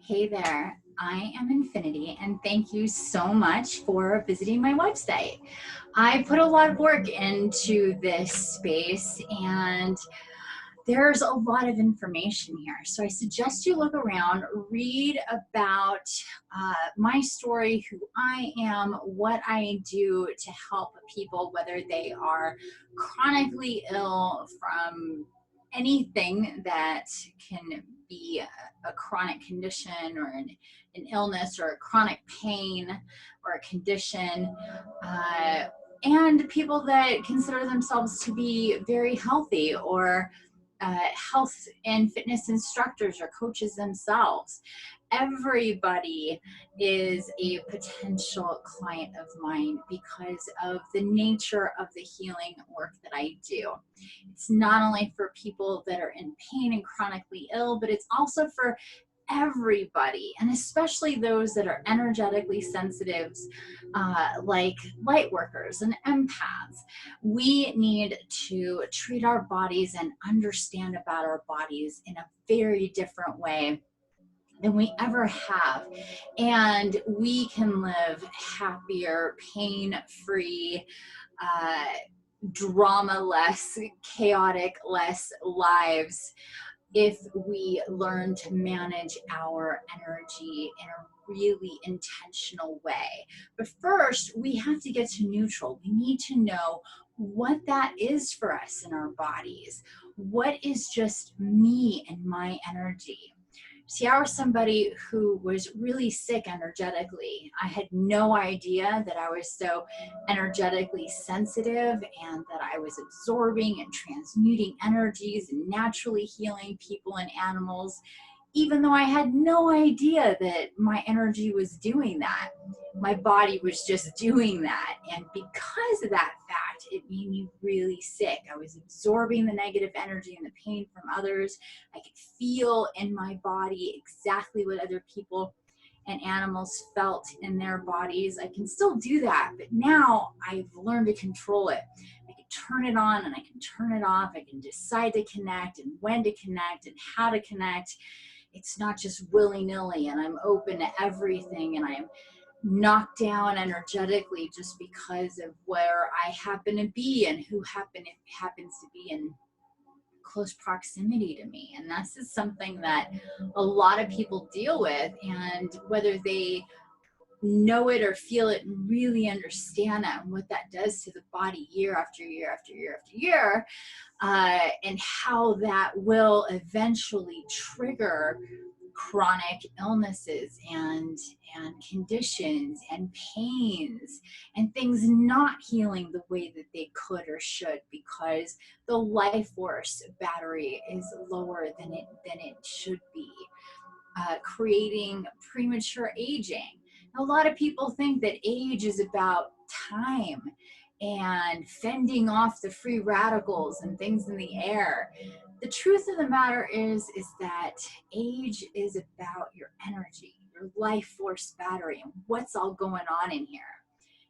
Hey there, I am Infiniti, and thank you so much for visiting my website. I put a lot of work into this space, and there's a lot of information here. So I suggest you look around, read about my story, who I am, what I do to help people, whether they are chronically ill from anything that can be a chronic condition or an illness or a chronic pain or a condition. And people that consider themselves to be very healthy, or health and fitness instructors or coaches themselves. Everybody is a potential client of mine because of the nature of the healing work that I do. It's not only for people that are in pain and chronically ill, but it's also for everybody, and especially those that are energetically sensitive, like light workers and empaths. We need to treat our bodies and understand about our bodies in a very different way than we ever have. And we can live happier, pain-free, drama-less, chaotic-less lives if we learn to manage our energy in a really intentional way. But first, we have to get to neutral. We need to know what that is for us in our bodies. What is just me and my energy? See, I was somebody who was really sick energetically. I had no idea that I was so energetically sensitive, and that I was absorbing and transmuting energies and naturally healing people and animals, even though I had no idea that my energy was doing that. My body was just doing that. And because of that fact, it made me really sick. I was absorbing the negative energy and the pain from others. I could feel in my body exactly what other people and animals felt in their bodies. I can still do that, but now I've learned to control it. I can turn it on and I can turn it off. I can decide to connect and when to connect and how to connect. It's not just willy-nilly, and I'm open to everything, and I'm knocked down energetically just because of where I happen to be and who happens to be in close proximity to me. And this is something that a lot of people deal with, and whether they know it or feel it and really understand that and what that does to the body year after year after year after year, and how that will eventually trigger chronic illnesses and conditions and pains and things not healing the way that they could or should, because the life force battery is lower than it should be, creating premature aging. A lot of people think that age is about time and fending off the free radicals and things in the air. The truth of the matter is that age is about your energy, your life force battery, and what's all going on in here.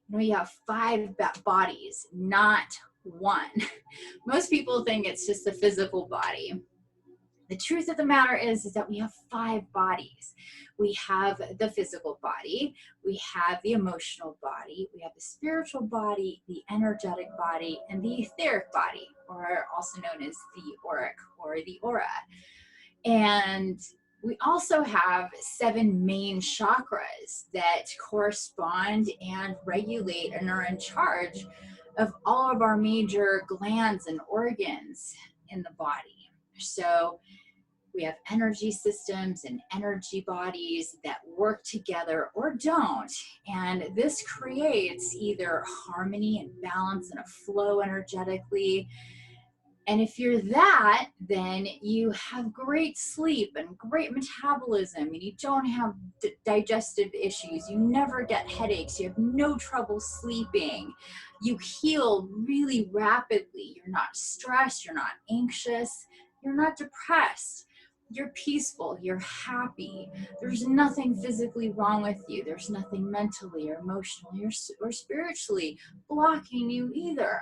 You know, you have 5 bodies, not one. Most people think it's just the physical body. The truth of the matter is that we have 5 bodies. We have the physical body, we have the emotional body, we have the spiritual body, the energetic body, and the etheric body, or also known as the auric or the aura. And we also have 7 main chakras that correspond and regulate and are in charge of all of our major glands and organs in the body. So we have energy systems and energy bodies that work together or don't. And this creates either harmony and balance and a flow energetically. And if you're that, then you have great sleep and great metabolism, and you don't have digestive issues. You never get headaches. You have no trouble sleeping. You heal really rapidly. You're not stressed. You're not anxious. You're not depressed. You're peaceful. You're happy. There's nothing physically wrong with you. There's nothing mentally or emotionally or spiritually blocking you either.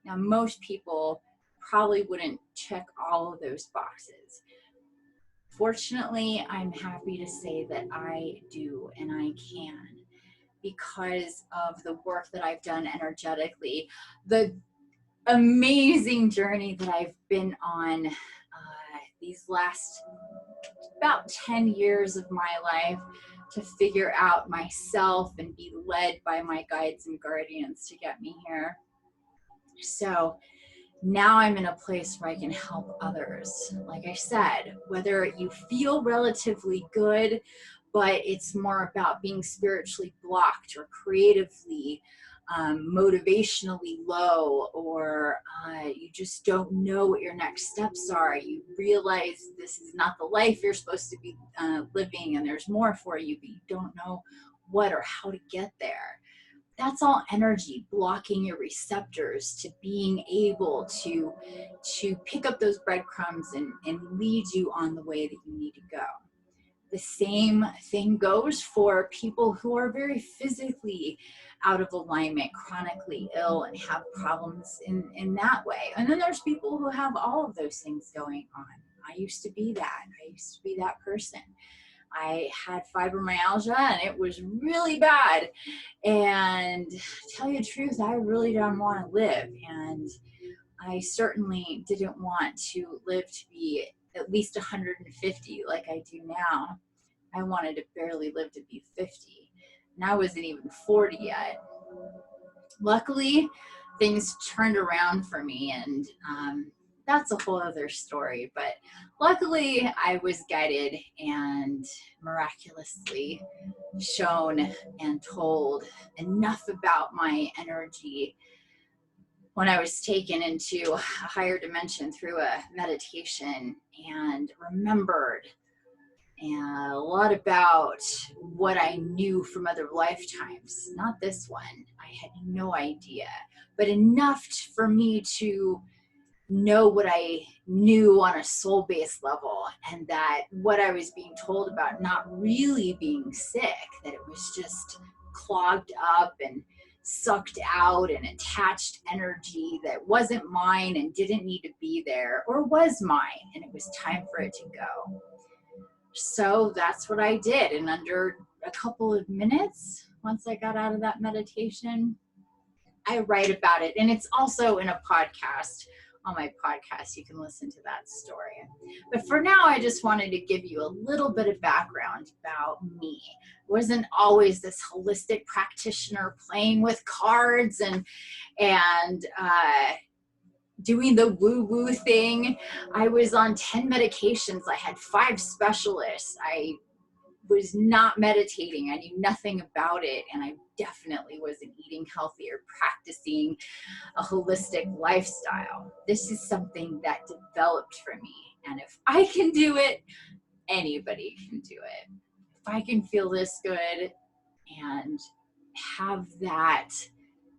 Now, most people probably wouldn't check all of those boxes. Fortunately, I'm happy to say that I do and I can, because of the work that I've done energetically, the amazing journey that I've been on these last about 10 years of my life to figure out myself and be led by my guides and guardians to get me here. So now I'm in a place where I can help others. Like I said, whether you feel relatively good, but it's more about being spiritually blocked or creatively, motivationally low, or you just don't know what your next steps are. You realize this is not the life you're supposed to be living, and there's more for you, but you don't know what or how to get there. That's all energy blocking your receptors to being able to pick up those breadcrumbs and lead you on the way that you need to go. The same thing goes for people who are very physically out of alignment, chronically ill, and have problems in that way. And then there's people who have all of those things going on. I used to be that. I used to be that person. I had fibromyalgia and it was really bad. And to tell you the truth, I really didn't want to live. And I certainly didn't want to live to be at least 150 like I do now. I wanted to barely live to be 50. And I wasn't even 40 yet. Luckily, things turned around for me, and that's a whole other story. But luckily, I was guided and miraculously shown and told enough about my energy when I was taken into a higher dimension through a meditation, and remembered and a lot about what I knew from other lifetimes. Not this one, I had no idea, but enough for me to know what I knew on a soul-based level, and that what I was being told about not really being sick, that it was just clogged up and sucked out and attached energy that wasn't mine and didn't need to be there, or was mine and it was time for it to go. So that's what I did. And under a couple of minutes, once I got out of that meditation, I write about it. And it's also in a podcast. On my podcast, you can listen to that story. But for now, I just wanted to give you a little bit of background about me. I wasn't always this holistic practitioner playing with cards and doing the woo-woo thing. I was on 10 medications. I had 5 specialists. I was not meditating. I knew nothing about it. And I definitely wasn't eating healthy or practicing a holistic lifestyle. This is something that developed for me. And if I can do it, anybody can do it. If I can feel this good and have that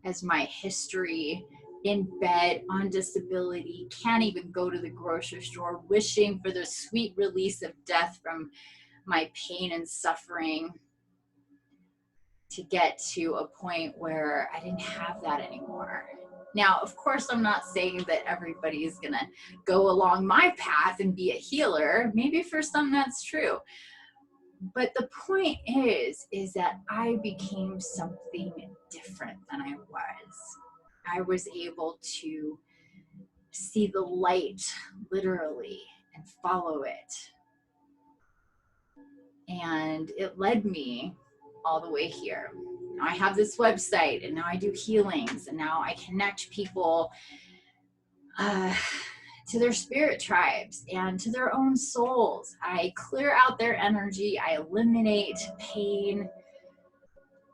as my history, in bed, on disability, can't even go to the grocery store, wishing for the sweet release of death from my pain and suffering, to get to a point where I didn't have that anymore. Now, of course, I'm not saying that everybody is going to go along my path and be a healer. Maybe for some that's true. But the point is that I became something different than I was. I was able to see the light literally and follow it. And it led me all the way here. Now I have this website, and now I do healings, and now I connect people to their spirit tribes and to their own souls. I clear out their energy. I eliminate pain,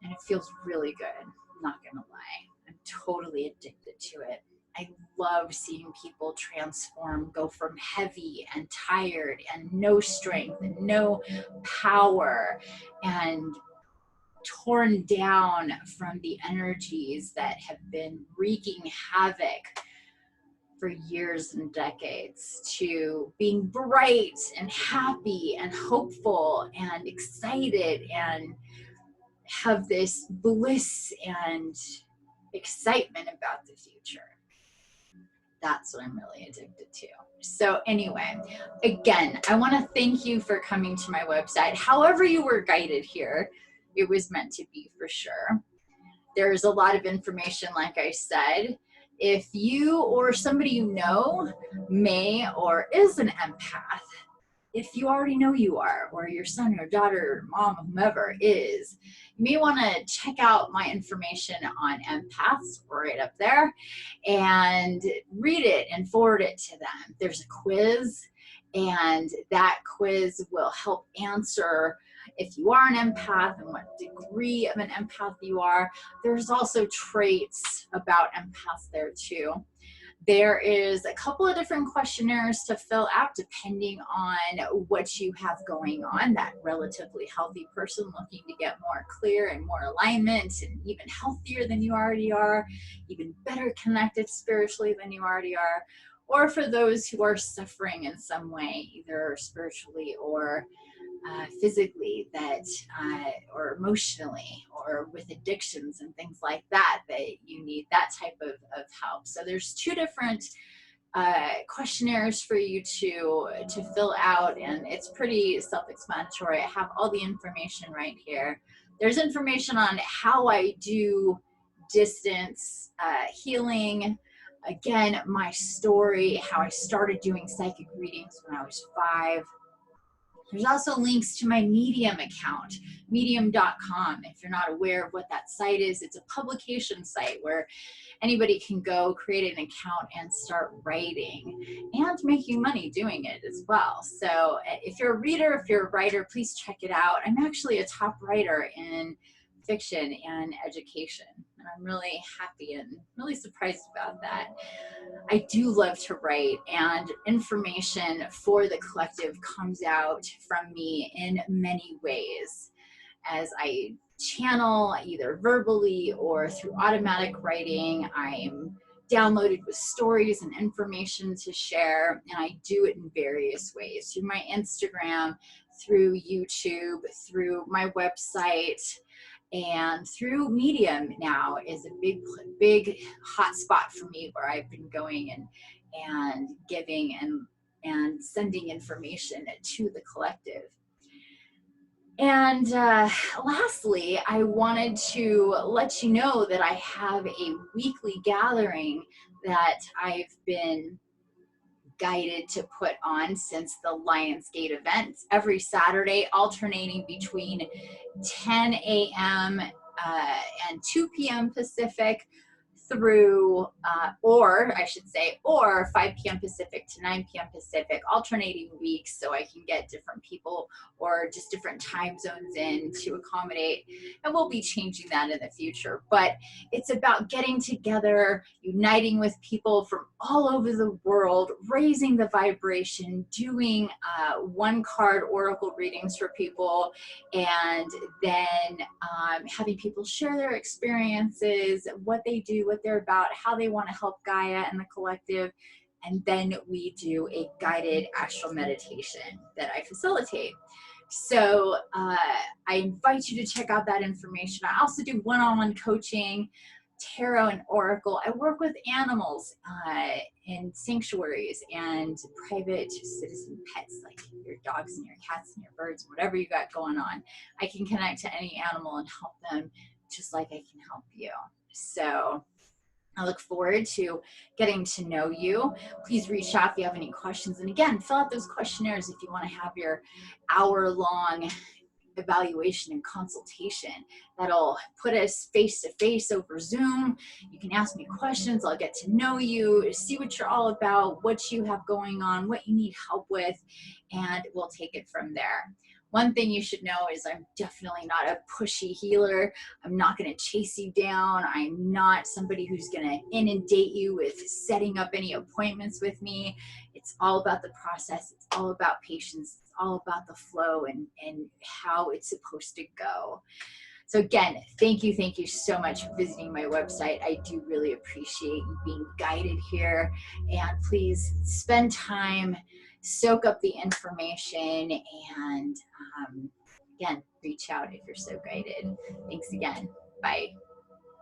and it feels really good. I'm not gonna lie. I'm totally addicted to it. I love seeing people transform, go from heavy and tired and no strength and no power and torn down from the energies that have been wreaking havoc for years and decades, to being bright and happy and hopeful and excited and have this bliss and excitement about the future. That's what I'm really addicted to. So anyway, again, I want to thank you for coming to my website. However you were guided here, it was meant to be for sure. There's a lot of information, like I said. If you or somebody you know may or is an empath, if you already know you are, or your son or daughter or mom, whomever is, you may want to check out my information on empaths right up there and read it and forward it to them. There's a quiz, and that quiz will help answer if you are an empath and what degree of an empath you are. There's also traits about empaths there too. There is a couple of different questionnaires to fill out depending on what you have going on. That relatively healthy person looking to get more clear and more alignment and even healthier than you already are, even better connected spiritually than you already are, or for those who are suffering in some way, either spiritually or physically, that or emotionally, or with addictions and things like that, that you need that type of help. So there's two different questionnaires for you to fill out, and it's pretty self-explanatory. I have all the information right here. There's information on how I do distance healing. Again, my story, how I started doing psychic readings when I was 5. There's also links to my Medium account, medium.com. If you're not aware of what that site is, it's a publication site where anybody can go create an account and start writing and making money doing it as well. So if you're a reader, if you're a writer, please check it out. I'm actually a top writer in fiction and education, and I'm really happy and really surprised about that. I do love to write, and information for the collective comes out from me in many ways as I channel, either verbally or through automatic writing. I'm downloaded with stories and information to share, and I do it in various ways, through my Instagram, through YouTube, through my website, and through Medium now is a big hot spot for me, where I've been going and giving and sending information to the collective. And lastly, I wanted to let you know that I have a weekly gathering that I've been guided to put on since the Lionsgate events every Saturday, alternating between 10 a.m. And 2 p.m. Pacific through, or 5 p.m. Pacific to 9 p.m. Pacific, alternating weeks, so I can get different people or just different time zones in to accommodate. And we'll be changing that in the future. But it's about getting together, uniting with people from all over the world, raising the vibration, doing one-card oracle readings for people, and then having people share their experiences, what they do, what they're about, how they want to help Gaia and the collective. And then we do a guided astral meditation that I facilitate. So I invite you to check out that information. I also do one-on-one coaching, tarot and oracle. I work with animals in sanctuaries and private citizen pets, like your dogs and your cats and your birds, whatever you got going on. I can connect to any animal and help them just like I can help you. So I look forward to getting to know you. Please reach out if you have any questions. And again, fill out those questionnaires if you want to have your hour-long evaluation and consultation. That'll put us face to face over Zoom. You can ask me questions. I'll get to know you, see what you're all about, what you have going on, what you need help with, and we'll take it from there. One thing you should know is I'm definitely not a pushy healer. I'm not going to chase you down. I'm not somebody who's going to inundate you with setting up any appointments with me. It's all about the process. It's all about patience. It's all about the flow and how it's supposed to go. So again, thank you so much for visiting my website. I do really appreciate you being guided here. And please spend time, soak up the information, and again, reach out if you're so guided. Thanks again. Bye.